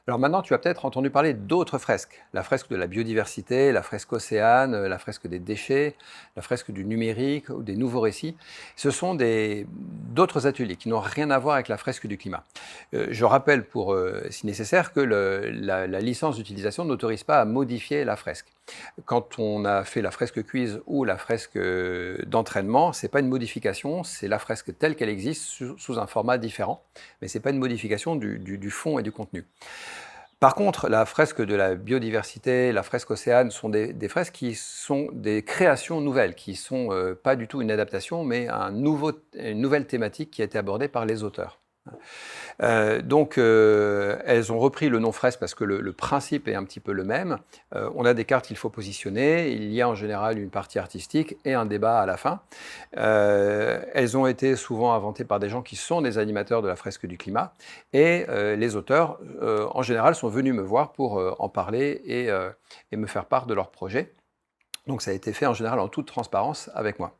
Alors maintenant, tu as peut-être entendu parler d'autres fresques. La fresque de la biodiversité, la fresque océane, la fresque des déchets, la fresque du numérique ou des nouveaux récits. Ce sont d'autres ateliers qui n'ont rien à voir avec la fresque du climat. Je rappelle, si nécessaire, que la licence d'utilisation n'autorise pas à modifier la fresque. Quand on a fait la fresque quiz ou la fresque d'entraînement, ce n'est pas une modification, c'est la fresque telle qu'elle existe sous un format différent, mais ce n'est pas une modification du fond et du contenu. Par contre, la fresque de la biodiversité, la fresque océane sont des fresques qui sont des créations nouvelles, qui ne sont pas du tout une adaptation, mais une nouvelle thématique qui a été abordée par les auteurs. Elles ont repris le nom fresque parce que le principe est un petit peu le même. On a des cartes qu'il faut positionner, il y a en général une partie artistique et un débat à la fin. Elles ont été souvent inventées par des gens qui sont des animateurs de la fresque du climat et les auteurs, en général, sont venus me voir pour en parler et me faire part de leur projet. Donc ça a été fait en général en toute transparence avec moi.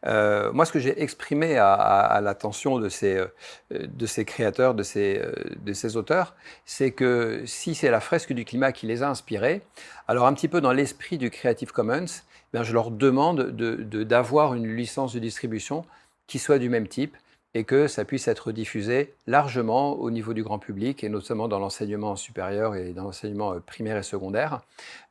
Moi, ce que j'ai exprimé à l'attention de ces créateurs, de ces auteurs, c'est que si c'est la fresque du climat qui les a inspirés, alors un petit peu dans l'esprit du Creative Commons, bien, je leur demande d'avoir une licence de distribution qui soit du même type et que ça puisse être diffusé largement au niveau du grand public, et notamment dans l'enseignement supérieur et dans l'enseignement primaire et secondaire,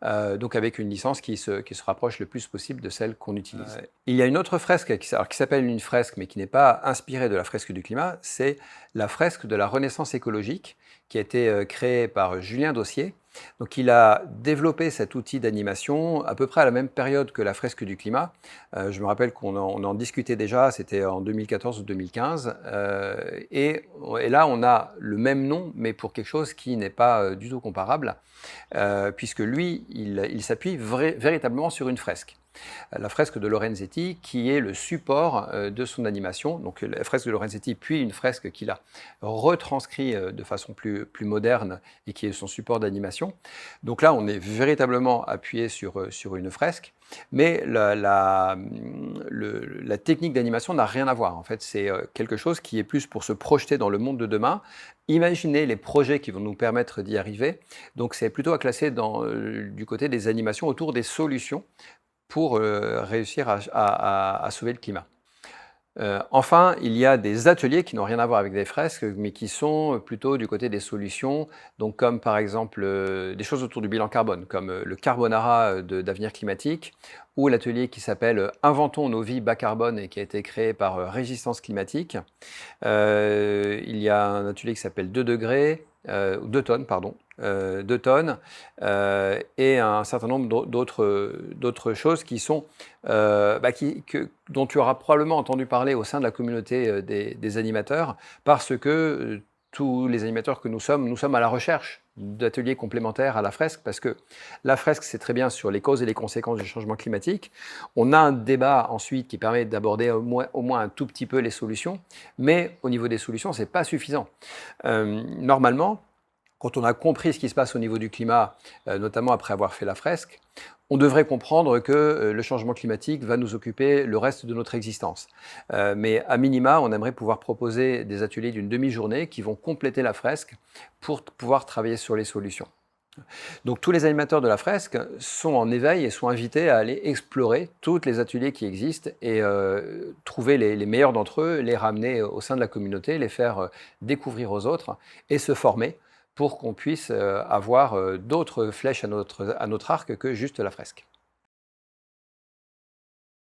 donc avec une licence qui se rapproche le plus possible de celle qu'on utilise. Il y a une autre fresque qui s'appelle une fresque, mais qui n'est pas inspirée de la fresque du climat, c'est la fresque de la Renaissance écologique, qui a été créée par Julien Dossier. Donc il a développé cet outil d'animation à peu près à la même période que la fresque du climat. Je me rappelle qu'on en discutait déjà, c'était en 2014 ou 2015. Et là, on a le même nom, mais pour quelque chose qui n'est pas du tout comparable, puisque lui, il s'appuie véritablement sur une fresque. La fresque de Lorenzetti, qui est le support de son animation. Donc la fresque de Lorenzetti, puis une fresque qu'il a retranscrit de façon plus moderne et qui est son support d'animation. Donc là, on est véritablement appuyé sur une fresque, mais la technique d'animation n'a rien à voir. En fait, c'est quelque chose qui est plus pour se projeter dans le monde de demain, imaginer les projets qui vont nous permettre d'y arriver. Donc c'est plutôt à classer du côté des animations autour des solutions pour réussir à sauver le climat. Enfin, il y a des ateliers qui n'ont rien à voir avec des fresques, mais qui sont plutôt du côté des solutions, donc comme par exemple des choses autour du bilan carbone, comme le Carbonara d'Avenir Climatique, ou l'atelier qui s'appelle Inventons nos vies bas carbone et qui a été créé par Résistance Climatique. Il y a un atelier qui s'appelle 2 degrés, 2 tonnes, pardon, 2 tonnes, et un certain nombre d'autres choses qui sont, dont tu auras probablement entendu parler au sein de la communauté des animateurs, parce que tous les animateurs que nous sommes à la recherche d'ateliers complémentaires à la fresque, parce que la fresque, c'est très bien sur les causes et les conséquences du changement climatique. On a un débat ensuite qui permet d'aborder au moins un tout petit peu les solutions, mais au niveau des solutions, ce n'est pas suffisant. Normalement, quand on a compris ce qui se passe au niveau du climat, notamment après avoir fait la fresque, on devrait comprendre que le changement climatique va nous occuper le reste de notre existence. Mais à minima, on aimerait pouvoir proposer des ateliers d'une demi-journée qui vont compléter la fresque pour pouvoir travailler sur les solutions. Donc tous les animateurs de la fresque sont en éveil et sont invités à aller explorer tous les ateliers qui existent et trouver les meilleurs d'entre eux, les ramener au sein de la communauté, les faire découvrir aux autres et se former pour qu'on puisse avoir d'autres flèches à notre arc que juste la fresque.